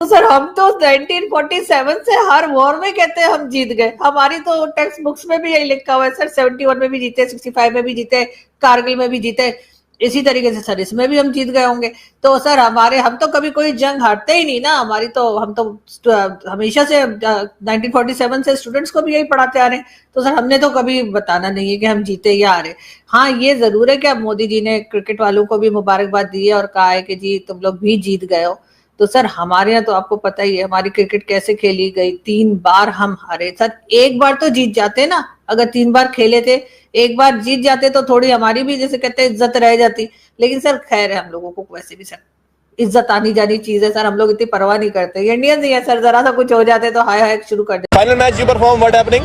तो सर हम तो 1947 से हर वॉर में कहते हैं हम जीत गए। हमारी तो टेक्स्ट बुक्स में भी यही लिखा हुआ है सर, 71 में भी जीते, 65 में भी जीते, कारगिल में भी जीते, इसी तरीके से सर इसमें भी हम जीत गए होंगे। तो सर हम तो कभी कोई जंग हारते ही नहीं ना। हम तो हमेशा से 1947 से स्टूडेंट्स को भी यही पढ़ाते आ रहे हैं। तो सर हमने तो कभी बताना नहीं है कि हम जीते या हारे। हाँ ये जरूर है कि अब मोदी जी ने क्रिकेट वालों को भी मुबारकबाद दी है और कहा है कि जी तुम लोग भी जीत गए हो। तो सर हमारे यहाँ तो आपको पता ही है हमारी क्रिकेट कैसे खेली गई, 3 बार हम हारे। सर एक बार तो जीत जाते ना, अगर 3 बार खेले थे, एक बार जीत जाते तो थोड़ी हमारी भी जैसे कहते हैं इज्जत रह जाती। लेकिन सर खैर है, हम लोगों को वैसे भी सर इज्जत आनी जानी चीज है सर, हम लोग इतनी परवाह नहीं करते। इंडियंस ही है सर, जरा सा कुछ हो जाते तो हाय हाय शुरू कर देते। Final match you perform, what happening?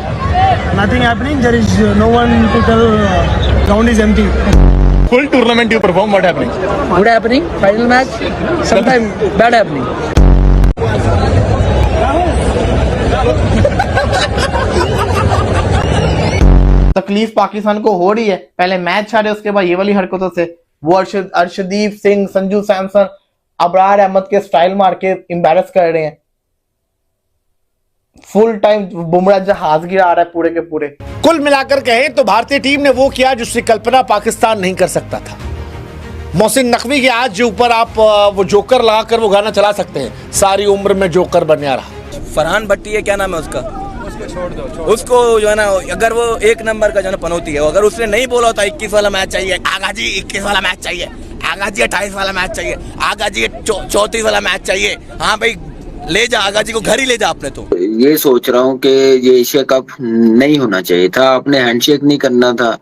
Nothing happening. There is no one to tell. Ground is empty. Full tournament you perform, what happening? Good happening. Final match. Sometimes bad happening. तकलीफ पाकिस्तान को हो रही है, पहले मैच हारे उसके बाद ये वाली हरकतों से। वो अर्शदीप सिंह, संजू सैमसन, अबरार अहमद के स्टाइल मार के एम्बैरस कर रहे हैं। फुल टाइम बुमराह जहाज गिरा रहा है पूरे के पूरे। कुल मिलाकर कहें तो भारतीय टीम ने वो किया जिसकी कल्पना पाकिस्तान नहीं कर सकता था। मोहसिन नकवी के आज जो ऊपर आप वो जोकर लगाकर वो गाना चला सकते हैं, सारी उम्र में जोकर बनया रहा। फरहान भट्टी है, क्या नाम है उसका, उसको छोड़ दो। उसको जो है ना, अगर वो 1 नंबर का जो है ना पनौती है, अगर उसने नहीं बोला होता 21 वाला मैच चाहिए, आगा जी 21 वाला मैच चाहिए, आगा जी 28 वाला मैच चाहिए, आगा जी 34 वाला मैच चाहिए, हाँ भाई ले जा आगा जी को, घर ही ले जा। आपने तो ये सोच रहा हूँ कि ये एशिया कप नहीं होना चाहिए था, आपने हैंडशेक नहीं करना था।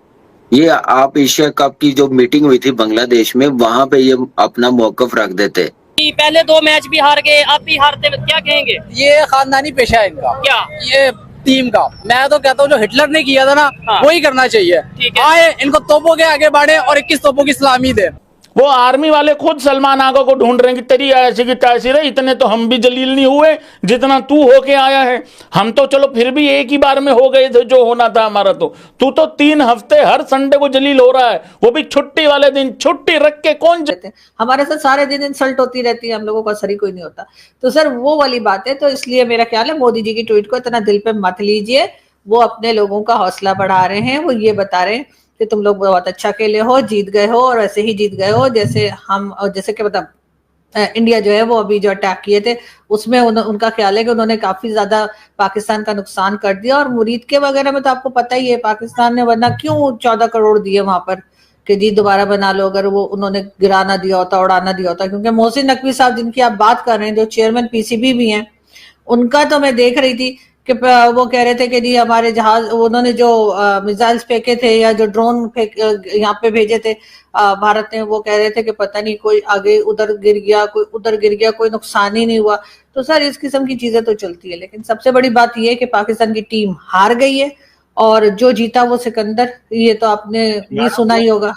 ये आप एशिया कप की जो मीटिंग हुई थी बांग्लादेश में, वहां पे ये अपना मौकफ रख देते। पहले 2 मैच भी हार गए, अब भी हारते, क्या कहेंगे? ये खानदानी पेशा है इनका। क्या ये टीम का, मैं तो कहता हूँ जो हिटलर ने किया था ना, हाँ। वही करना चाहिए। आए इनको तोपों के आगे बढ़े और 21 तोपों की सलामी दे। वो आर्मी वाले खुद सलमान आगा को ढूंढ रहे हैं कि तेरी ऐसी की तैसी रही, इतने तो हम भी जलील नहीं हुए जितना तू होके आया है। हम तो चलो फिर भी एक ही बार में हो गए थे जो होना था हमारा। तो तू तो 3 हफ्ते हर संडे को जलील हो रहा है, वो भी छुट्टी वाले दिन। छुट्टी रख के कौन हमारे साथ सारे दिन इंसल्ट होती रहती है, हम लोगों का असर ही कोई नहीं होता। तो सर वो वाली बात है। तो इसलिए मेरा ख्याल है मोदी जी की ट्वीट को इतना दिल पे मत लीजिए। वो अपने लोगों का हौसला बढ़ा रहे हैं, वो ये बता रहे हैं कि तुम लोग बहुत अच्छा खेले हो, जीत गए हो, और ऐसे ही जीत गए हो जैसे कि मतलब इंडिया जो है वो अभी जो अटैक किए थे उसमें उनका ख्याल है कि उन्होंने काफी ज्यादा पाकिस्तान का नुकसान कर दिया। और मुरीद के वगैरह में तो आपको पता ही है पाकिस्तान ने वरना क्यों 14 करोड़ दिए वहां पर कि जी दोबारा बना लो, अगर वो उन्होंने गिराना दिया होता, उड़ाना दिया होता। क्योंकि मोहसिन नकवी साहब जिनकी आप बात कर रहे हैं, जो चेयरमैन पीसीबी भी हैं, उनका तो मैं देख रही थी कि वो कह रहे थे कि जी हमारे जहाज, उन्होंने जो मिसाइल्स फेंके थे या जो ड्रोन यहाँ पे भेजे थे भारत ने, वो कह रहे थे कि पता नहीं कोई आगे उधर गिर गया, कोई उधर गिर गया, कोई नुकसान ही नहीं हुआ। तो सर इस किस्म की चीजें तो चलती है, लेकिन सबसे बड़ी बात यह है कि पाकिस्तान की टीम हार गई है और जो जीता वो सिकंदर, ये तो आपने भी सुना ही होगा।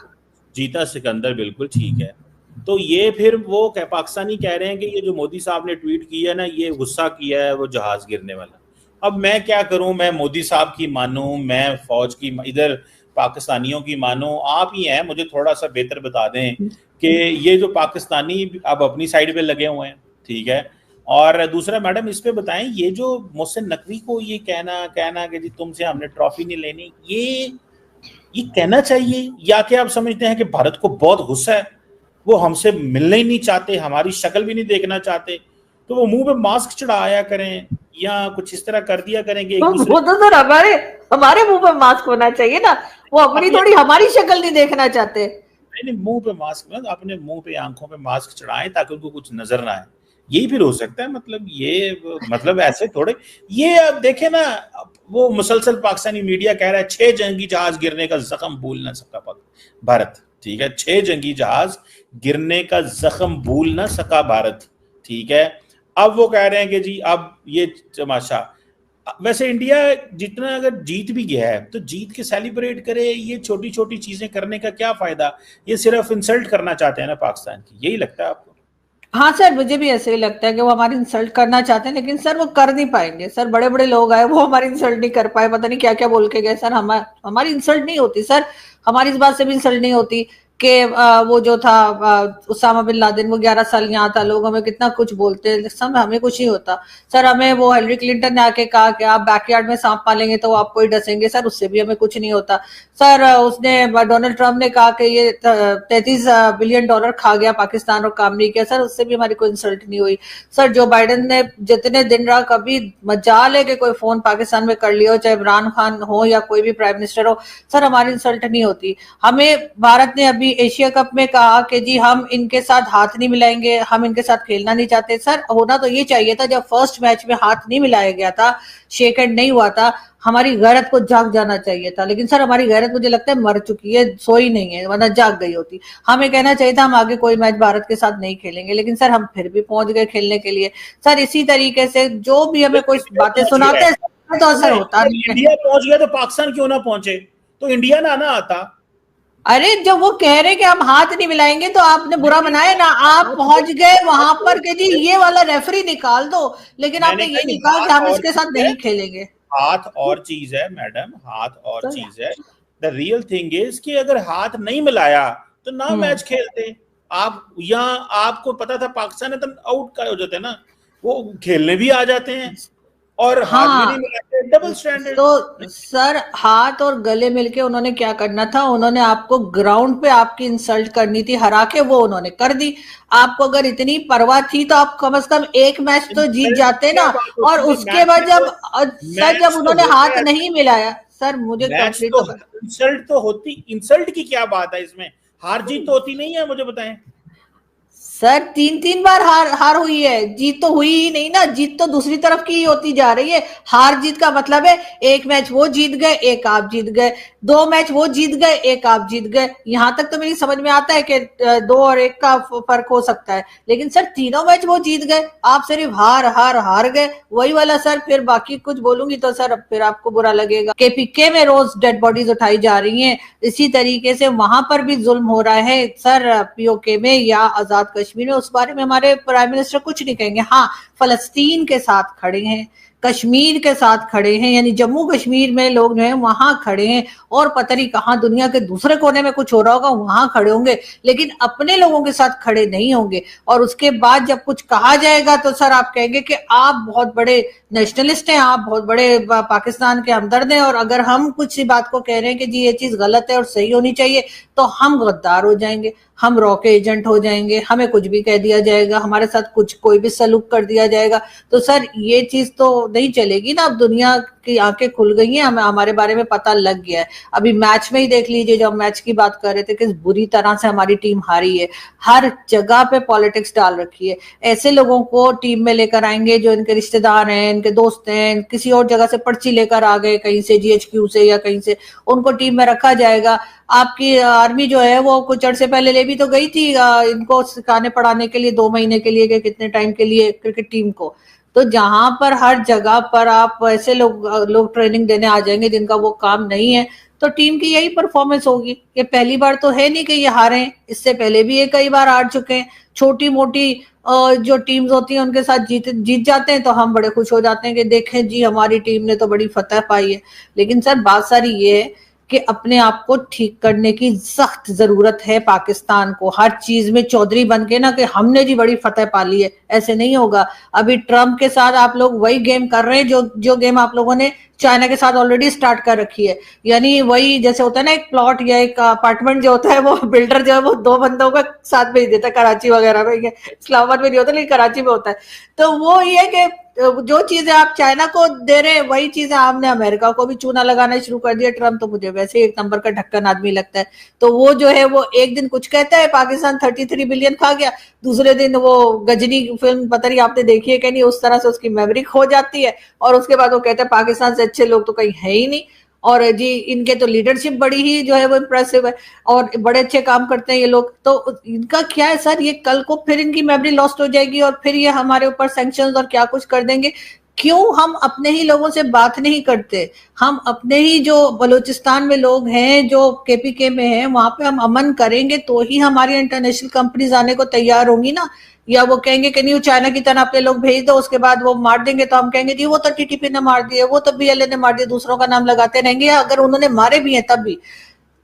जीता सिकंदर, बिल्कुल ठीक है। तो ये फिर वो पाकिस्तानी कह रहे हैं कि ये जो मोदी साहब ने ट्वीट किया ना, ये गुस्सा किया है वो जहाज गिरने वाला। अब मैं क्या करूं, मैं मोदी साहब की मानूं, मैं फौज की, इधर पाकिस्तानियों की मानूं? आप ही हैं, मुझे थोड़ा सा बेहतर बता दें कि ये जो पाकिस्तानी अब अपनी साइड पे लगे हुए हैं, ठीक है। और दूसरा मैडम इस पे बताएं, ये जो मोहसिन नकवी को ये कहना कि जी तुमसे हमने ट्रॉफी नहीं लेनी, ये कहना चाहिए, या कि आप समझते हैं कि भारत को बहुत गुस्सा है, वो हमसे मिलना ही नहीं चाहते, हमारी शक्ल भी नहीं देखना चाहते, तो वो मुंह पे मास्क चढ़ाया करें या कुछ इस तरह कर दिया करेंगे। वो तो सर हमारे मुंह पे मास्क होना चाहिए ना, वो अपनी थोड़ी हमारी शक्ल नहीं देखना चाहते। नहीं, मुंह पे मास्क ना, अपने मुंह पे आंखों पे मास्क चढ़ाएं ताकि उनको कुछ नजर ना आए, यही फिर हो सकता है। मतलब ऐसे थोड़े, ये अब देखे ना, वो मुसलसल पाकिस्तानी मीडिया कह रहा है 6 जंगी जहाज गिरने का जख्म भूल ना सका भारत, ठीक है। 6 जंगी जहाज गिरने का जख्म भूल ना सका भारत, ठीक है। अब वो कह रहे हैं कि जी अब ये तमाशा, वैसे इंडिया जितना अगर जीत भी गया है तो जीत के सेलिब्रेट करे, ये छोटी छोटी चीजें करने का क्या फायदा? ये सिर्फ इंसल्ट करना चाहते हैं ना पाकिस्तान की, यही लगता है आपको? हाँ सर, मुझे भी ऐसे ही लगता है कि वो हमारी इंसल्ट करना चाहते हैं, लेकिन सर वो कर नहीं पाएंगे। सर बड़े बड़े लोग आए, वो हमारी इंसल्ट नहीं कर पाए, पता नहीं क्या क्या बोल के गए। सर हमारी इंसल्ट नहीं होती सर, हमारी इस बात से भी इंसल्ट नहीं होती कि वो जो था उसामा बिन लादेन, वो 11 साल यहाँ था, लोग हमें कितना कुछ बोलते हैं, सब हमें कुछ नहीं होता सर। हमें वो हिलरी क्लिंटन ने आके कहा कि आप बैकयार्ड में सांप पालेंगे तो वो आपको ही डसेंगे सर, उससे भी हमें कुछ नहीं होता सर। उसने डोनाल्ड ट्रंप ने कहा कि ये 33 बिलियन डॉलर खा गया पाकिस्तान और काम नहीं किया सर, उससे भी हमारी कोई इंसल्ट नहीं हुई सर। जो बाइडेन ने जितने दिन रहा, कभी मजाल है कि कोई फोन पाकिस्तान में कर लिया हो, चाहे इमरान खान हो या कोई भी प्राइम मिनिस्टर हो सर, हमारी इंसल्ट नहीं होती। हमें भारत ने अभी एशिया कप में कहा कि जी हम इनके साथ हाथ नहीं मिलाएंगे, हम इनके साथ खेलना नहीं चाहते सर। होना तो ये चाहिए था, जब फर्स्ट मैच में हाथ नहीं मिलाया गया था, शेक हैंड नहीं हुआ था, हमारी गैरत को जाग जाना चाहिए था। लेकिन सर हमारी गैरत मुझे लगता है मर चुकी है, सोई नहीं है, वरना जाग गई होती। हमें कहना चाहिए था हम आगे कोई मैच भारत के साथ नहीं खेलेंगे, लेकिन सर हम फिर भी पहुंच गए खेलने के लिए सर। इसी तरीके से जो भी हमें कोई बातें सुनाते हैं तो असर होता नहीं है। इंडिया पहुंच गया तो पाकिस्तान क्यों ना पहुंचे, तो इंडिया ना आता। अरे जब वो कह रहे कि हम हाथ नहीं मिलाएंगे तो आपने बुरा बनाया ना, आप पहुंच गए वहां पर कि जी ये वाला रेफरी निकाल दो, लेकिन आपने ये नहीं कहा कि हम इसके साथ नहीं खेलेंगे। हाथ और चीज है मैडम, हाथ और चीज है। द रियल थिंग इज कि अगर हाथ नहीं मिलाया तो ना मैच खेलते आप। यहाँ आपको पता था पाकिस्तान है तो आउट का हो जाते ना, वो खेलने भी आ जाते हैं और हाथ भी नहीं मिलाते, डबल स्टैंडर्ड। तो सर हाथ और गले मिलके उन्होंने क्या करना था, उन्होंने आपको ग्राउंड पे आपकी इंसल्ट करनी थी, हरा के वो उन्होंने कर दी। आपको अगर इतनी परवाह थी तो आप कम से कम एक मैच तो जीत जाते ना। और उसके बाद जब उन्होंने हाथ नहीं मिलाया सर, मुझे इंसल्ट तो होती, इंसल्ट की क्या बात है इसमें, हार जीत तो होती नहीं है, मुझे बताएं सर। 3 बार हार हुई है, जीत तो हुई ही नहीं ना, जीत तो दूसरी तरफ की ही होती जा रही है। हार जीत का मतलब है एक मैच वो जीत गए, एक आप जीत गए, 2 मैच वो जीत गए, एक आप जीत गए। यहां तक तो मेरी समझ में आता है कि 2 और 1 का फर्क हो सकता है, लेकिन सर तीनों मैच वो जीत गए, आप सिर्फ हार गए, वही वाला सर। फिर बाकी कुछ बोलूंगी तो सर फिर आपको बुरा लगेगा। केपीके में रोज डेड बॉडीज उठाई जा रही हैं, इसी तरीके से वहां पर भी जुल्म हो रहा है सर, पीओके में या आजाद कश्मीर में। उस बारे में हमारे प्राइम मिनिस्टर कुछ नहीं कहेंगे। हाँ, फलस्तीन के साथ खड़े हैं, कश्मीर के साथ खड़े हैं, यानी जम्मू कश्मीर में लोग जो है वहां खड़े हैं, और पता नहीं कहां दुनिया के दूसरे कोने में कुछ हो रहा होगा वहां खड़े होंगे, लेकिन अपने लोगों के साथ खड़े नहीं होंगे। और उसके बाद जब कुछ कहा जाएगा तो सर आप कहेंगे कि आप बहुत बड़े नेशनलिस्ट हैं, आप बहुत बड़े पाकिस्तान के हमदर्द हैं, और अगर हम कुछ सी बात को कह रहे हैं कि जी ये चीज गलत है और सही होनी चाहिए तो हम गद्दार हो जाएंगे, हम रॉ के एजेंट हो जाएंगे, हमें कुछ भी कह दिया जाएगा, हमारे साथ कुछ कोई भी सलूक कर दिया जाएगा। तो सर ये चीज तो नहीं चलेगी ना। अब दुनिया की आंखें खुल गई हैं, हमें हमारे बारे में पता लग गया है। अभी मैच में ही देख लीजिए, जब मैच की बात कर रहे थे किस बुरी तरह से हमारी टीम हारी है। हर जगह पे पॉलिटिक्स डाल रखी है। ऐसे लोगों को टीम में लेकर आएंगे जो इनके रिश्तेदार हैं, इनके दोस्त हैं, किसी और जगह से पर्ची लेकर आ गए कहीं से, जीएचक्यू से या कहीं से, उनको टीम में रखा जाएगा। आपकी आर्मी जो है वो कुछ अर्से पहले ले भी तो गई थी इनको सिखाने पढ़ाने के लिए 2 महीने के लिए, कितने टाइम के लिए क्रिकेट टीम को। तो जहां पर हर जगह पर आप ऐसे लोग ट्रेनिंग देने आ जाएंगे जिनका वो काम नहीं है, तो टीम की यही परफॉर्मेंस होगी। ये पहली बार तो है नहीं कि ये हारे हैं, इससे पहले भी ये कई बार हार चुके हैं। छोटी मोटी जो टीम्स होती हैं उनके साथ जीत जाते हैं तो हम बड़े खुश हो जाते हैं कि देखें जी हमारी टीम ने तो बड़ी फतह पाई है। लेकिन सर बात सारी ये है कि अपने आप को ठीक करने की सख्त जरूरत है पाकिस्तान को। हर चीज में चौधरी बन के ना कि हमने जी बड़ी फतह पा ली है, ऐसे नहीं होगा। अभी ट्रम्प के साथ आप लोग वही गेम कर रहे हैं जो गेम आप लोगों ने चाइना के साथ ऑलरेडी स्टार्ट कर रखी है। यानी वही जैसे होता है ना, एक प्लॉट या एक अपार्टमेंट जो होता है वो बिल्डर जो है वो 2 बंदों का साथ भेज देता है, कराची वगैरह में, इस्लामाबाद में नहीं होता लेकिन कराची में होता है। तो वो ये है कि जो चीजें आप चाइना को दे रहे हैं वही चीजें आपने अमेरिका को भी चूना लगाना शुरू कर दिया। ट्रम्प तो मुझे वैसे ही 1 नंबर का ढक्कन आदमी लगता है। तो वो जो है वो एक दिन कुछ कहता है पाकिस्तान 33 बिलियन खा गया, दूसरे दिन वो गजनी फिल्म पता नहीं आपने देखी है कि नहीं, उस तरह से उसकी मेमोरी खो जाती है, और उसके बाद वो कहता है पाकिस्तान से अच्छे लोग तो कहीं है ही नहीं, और जी इनके तो लीडरशिप बड़ी ही जो है वो इम्प्रेसिव है और बड़े अच्छे काम करते हैं ये लोग। तो इनका क्या है सर, ये कल को फिर इनकी मेमोरी लॉस्ट हो जाएगी और फिर ये हमारे ऊपर सैंक्शंस और क्या कुछ कर देंगे। क्यों हम अपने ही लोगों से बात नहीं करते? हम अपने ही जो बलूचिस्तान में लोग हैं जो केपीके में हैं वहां पे हम अमन करेंगे तो ही हमारी इंटरनेशनल कंपनीज आने को तैयार होंगी ना। या वो कहेंगे कि नहीं चाइना की तरह अपने लोग भेज दो, उसके बाद वो मार देंगे तो हम कहेंगे जी वो तो टीटीपी ने मार दिए, वो तो बीएलए ने मार दिया, दूसरों का नाम लगाते रहेंगे। या अगर उन्होंने मारे भी हैं तब भी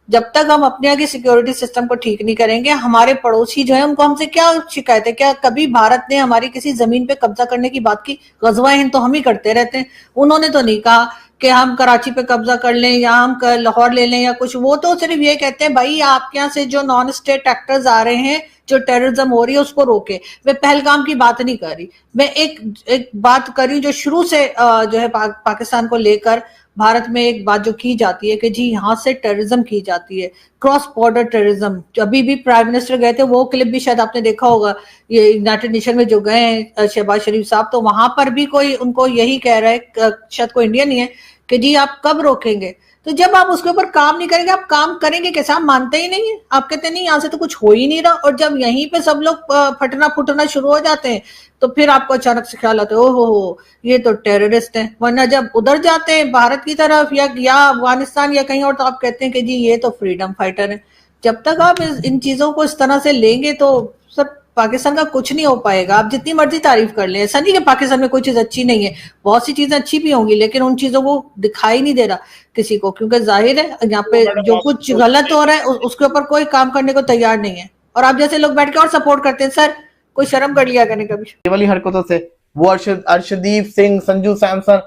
जब तक हम अपने यहाँ की सिक्योरिटी सिस्टम को ठीक नहीं करेंगे, हमारे पड़ोसी जो है उनको हमसे क्या शिकायत है? क्या कभी भारत ने हमारी किसी जमीन पे कब्जा करने की बात की? गजवा हिंद तो हम ही करते रहते हैं, उन्होंने तो नहीं कहा कि हम कराची पे कब्जा कर लें या हम लाहौर ले लें या कुछ। वो तो सिर्फ ये कहते हैं भाई आपके यहाँ से जो नॉन स्टेट एक्टर्स आ रहे हैं, जो टेररिज्म हो रही है उसको रोके। वे पहलगाम की बात नहीं कर रही, मैं एक बात कर रही हूँ जो शुरू से जो है पाकिस्तान को लेकर भारत में एक बात जो की जाती है कि जी यहाँ से टेररिज्म की जाती है, क्रॉस बॉर्डर टेररिज्म। अभी भी प्राइम मिनिस्टर गए थे, वो क्लिप भी शायद आपने देखा होगा, ये यूनाइटेड नेशन में जो गए हैं शहबाज शरीफ साहब, तो वहां पर भी कोई उनको यही कह रहा है, शायद कोई इंडियन ही है, कि जी आप कब रोकेंगे? तो जब आप उसके ऊपर काम नहीं करेंगे, आप काम करेंगे कैसे? आप मानते ही नहीं है, आप कहते नहीं यहाँ से तो कुछ हो ही नहीं रहा। और जब यहीं पे सब लोग फटना फुटना शुरू हो जाते हैं तो फिर आपको अचानक से ख्याल आता है ओहो ये तो टेररिस्ट है। वरना जब उधर जाते हैं भारत की तरफ या अफगानिस्तान या कहीं और, तो आप कहते हैं कि जी ये तो फ्रीडम फाइटर है। जब तक आप इन चीजों को इस तरह से लेंगे तो सर पाकिस्तान का कुछ नहीं हो पाएगा। आप जितनी मर्जी तारीफ कर लें, ऐसा नहीं कि पाकिस्तान में कोई चीज अच्छी नहीं है, बहुत सी चीजें अच्छी भी होंगी, लेकिन उन चीजों को दिखाई नहीं दे रहा किसी को, क्योंकि जाहिर है यहाँ पे जो कुछ गलत हो रहा है उसके ऊपर कोई काम करने को तैयार नहीं है। और आप जैसे लोग बैठ के और सपोर्ट करते हैं। सर कोई शर्म कर लिया करने कभी? ये वाली हरकतों से वो अर्शदीप सिंह, संजू सैमसन,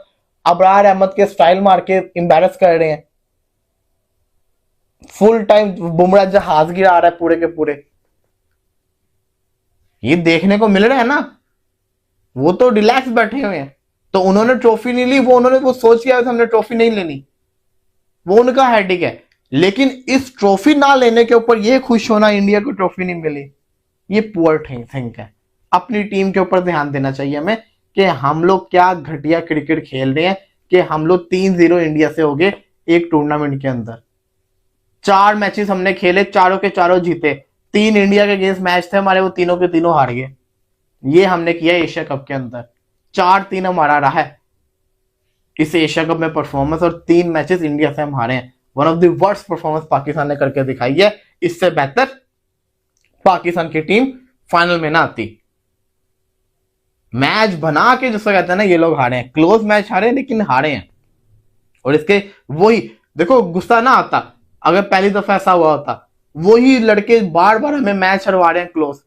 अबरार अहमद के स्टाइल मार के एम्बैरस कर रहे हैं। फुल टाइम बुमराह जहाज गिरा रहा है पूरे के पूरे। ये देखने को मिल रहा है ना, वो तो रिलैक्स बैठे हुए हैं। तो उन्होंने ट्रॉफी नहीं ली, उन्होंने वो सोच किया हमने ट्रॉफी नहीं लेनी, वो उनका हेडेक है। लेकिन इस ट्रॉफी ना लेने के ऊपर ये खुश होना इंडिया को ट्रॉफी नहीं मिली, ये पुअर थिंक है। अपनी टीम के ऊपर ध्यान देना चाहिए हमें कि हम लोग क्या घटिया क्रिकेट खेल रहे हैं कि हम लोग 3-0 इंडिया से हो गए एक टूर्नामेंट के अंदर। 4 मैचेस हमने खेले, चारों के चारों जीते। 3 इंडिया के अगेंस्ट मैच थे हमारे, वो तीनों के तीनों हार गए। ये हमने किया एशिया कप के अंदर। 4-3 हमारा रहा है इस एशिया कप में परफॉर्मेंस, और 3 मैचेस इंडिया से हम हारे हैं। One of the worst performance Pakistan ने करके दिखाई है। इससे बेहतर पाकिस्तान की टीम फाइनल में ना आती। मैच बना के जिसको कहते हैं ना, ये लोग हारे हैं, क्लोज मैच हारे लेकिन हारे हैं। और इसके वही देखो, गुस्सा ना आता अगर पहली दफा ऐसा हुआ होता। वही लड़के बार बार हमें मैच हरवा रहे हैं क्लोज,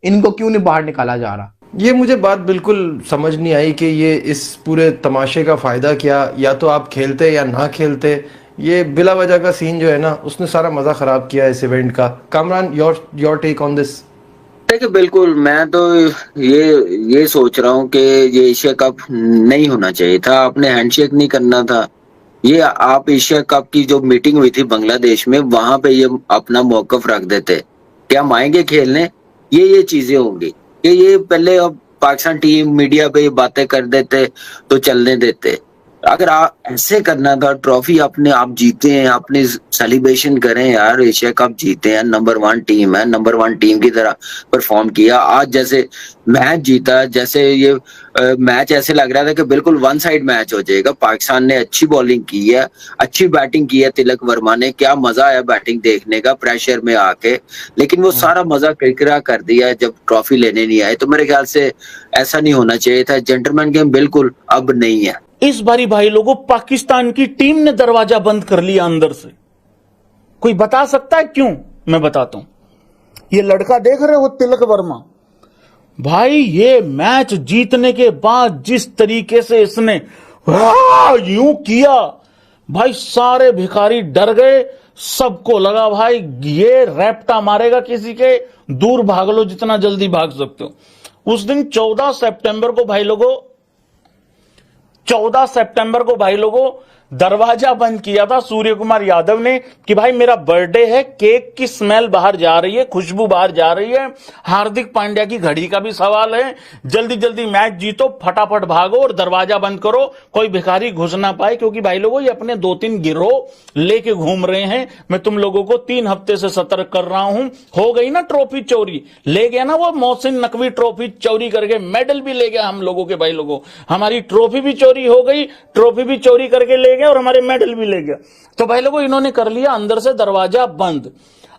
इनको क्यों नहीं बाहर निकाला जा रहा? ये मुझे बात बिल्कुल समझ नहीं आई कि ये इस पूरे तमाशे का फायदा क्या, या तो आप खेलते या ना खेलते। ये बिला वजह का सीन जो है ना, उसने सारा मजा खराब किया इस इवेंट का। Kamran, your take on this? देखिए बिल्कुल, मैं तो ये सोच रहा हूँ कि ये एशिया कप नहीं होना चाहिए था, आपने हैंडशेक नहीं करना था। ये आप एशिया कप की जो मीटिंग हुई थी बांग्लादेश में, वहां पे ये अपना मौकफ रख देते कि हम आएंगे खेलने, ये चीजें होंगी कि ये पहले अब पाकिस्तान टीम मीडिया पे ये बातें कर देते तो चलने देते। अगर आप ऐसे करना था, ट्रॉफी अपने आप जीते हैं, अपने सेलिब्रेशन करें यार, एशिया कप जीते हैं, नंबर 1 टीम है, नंबर 1 टीम की तरह परफॉर्म किया। आज जैसे मैच जीता, जैसे ये मैच ऐसे लग रहा था कि बिल्कुल वन साइड मैच हो जाएगा। पाकिस्तान ने अच्छी बॉलिंग की है, अच्छी बैटिंग की है तिलक वर्मा ने, क्या मजा आया बैटिंग देखने का प्रेशर में आके। लेकिन वो सारा मजा किरकिरा कर दिया जब ट्रॉफी लेने नहीं आए। तो मेरे ख्याल से ऐसा नहीं होना चाहिए था। जेंटलमैन गेम बिल्कुल अब नहीं है। इस बारी भाई लोगों, पाकिस्तान की टीम ने दरवाजा बंद कर लिया अंदर से। कोई बता सकता है क्यों? मैं बताता हूं। ये लड़का देख रहे हो, तिलक वर्मा भाई, ये मैच जीतने के बाद जिस तरीके से इसने यूं किया भाई, सारे भिखारी डर गए। सबको लगा भाई ये रैप्टा मारेगा किसी के, दूर भाग लो जितना जल्दी भाग सकते हो। उस दिन 14 सितंबर को भाई लोगों दरवाजा बंद किया था सूर्य कुमार यादव ने कि भाई मेरा बर्थडे है, केक की स्मेल बाहर जा रही है, खुशबू बाहर जा रही है, हार्दिक पांड्या की घड़ी का भी सवाल है, जल्दी जल्दी मैच जीतो, फटाफट भागो और दरवाजा बंद करो, कोई भिखारी घुस ना पाए। क्योंकि भाई लोगों ये अपने 2-3 गिरोह लेके घूम रहे हैं। मैं तुम लोगों को 3 हफ्ते से सतर्क कर रहा हूं। हो गई ना ट्रॉफी चोरी, ले गया ना वो मोहसिन नकवी, ट्रॉफी चोरी करके मेडल भी ले गया हम लोगों के। भाई लोगों हमारी ट्रॉफी भी चोरी हो गई, ट्रॉफी भी चोरी करके ले गया और हमारे मेडल भी ले गया। तो भाई लोगों इन्होंने कर लिया अंदर से दरवाजा बंद।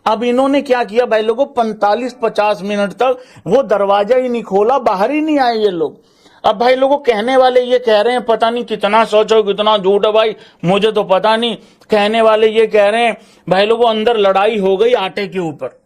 अब इन्होंने क्या किया भाई लोगों, 45-50 मिनट तक वो दरवाजा ही नहीं खोला, बाहर ही नहीं आए ये लोग। अब भाई लोगों कहने वाले ये कह रहे हैं, पता नहीं कितना सच है कितना झूठ है भाई, मुझे तो पता नहीं। कहने वाले ये कह रहे हैं भाई लोगों अंदर लड़ाई हो गई आटे के ऊपर,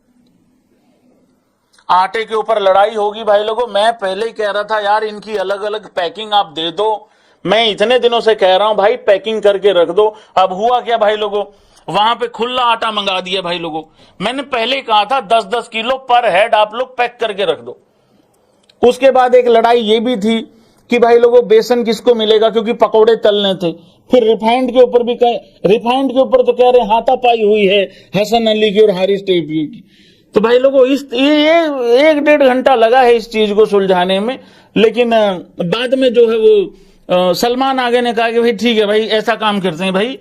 आटे के ऊपर लड़ाई होगी भाई लोगों। मैं पहले ही कह रहा था यार इनकी अलग अलग पैकिंग आप दे दो, मैं इतने दिनों से कह रहा हूं भाई पैकिंग करके रख दो। अब हुआ क्या भाई लोगों, वहां पे खुला आटा मंगा दिया भाई लोगों। मैंने पहले कहा था 10-10 किलो पर हेड आप लोग पैक करके रख दो। उसके बाद एक लड़ाई ये भी थी कि भाई लोगों बेसन किसको मिलेगा, क्योंकि पकौड़े तलने थे। फिर रिफाइंड के ऊपर भी रिफाइंड के ऊपर तो कह रहे हाथापाई हुई है हसन अली की और हारिस टेपी की। तो भाई लोगों इस ये 1-1.5 घंटा लगा है इस चीज को सुलझाने में। लेकिन बाद में जो है वो सलमान आगे ने कहा कि भाई ठीक है भाई ऐसा काम करते हैं भाई,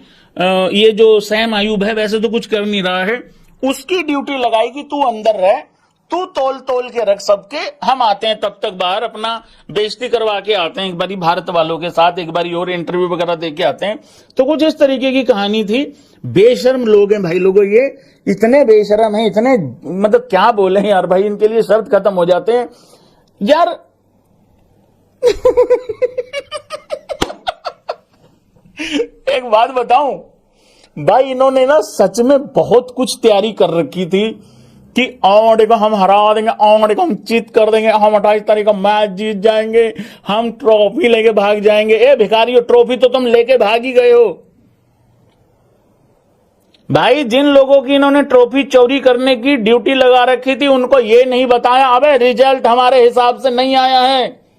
ये जो सैम आयूब है वैसे तो कुछ कर नहीं रहा है, उसकी ड्यूटी लगाई कि तू अंदर रह, तू तोल तोल के रख सबके, हम आते हैं तब तक बाहर अपना बेइज्जती करवा के आते हैं एक बारी भारत वालों के साथ, एक बारी और इंटरव्यू वगैरह दे के आते हैं। तो कुछ इस तरीके की कहानी थी। बेशर्म लोग हैं भाई लोगों, ये इतने बेशर्म हैं, इतने मतलब क्या बोले यार भाई, इनके लिए शब्द खत्म हो जाते हैं यार। एक बात बताऊं भाई, इन्होंने ना सच में बहुत कुछ तैयारी कर रखी थी कि देखो हम हरा देंगे, देखो हम जीत कर देंगे, हम 28 तारीख का मैच जीत जाएंगे, हम ट्रॉफी लेके भाग जाएंगे। ए भिखारियों, ट्रॉफी तो तुम लेके भाग ही गए हो भाई। जिन लोगों की इन्होंने ट्रॉफी चोरी करने की ड्यूटी लगा रखी थी उनको ये नहीं बताया अबे रिजल्ट हमारे हिसाब से नहीं आया है,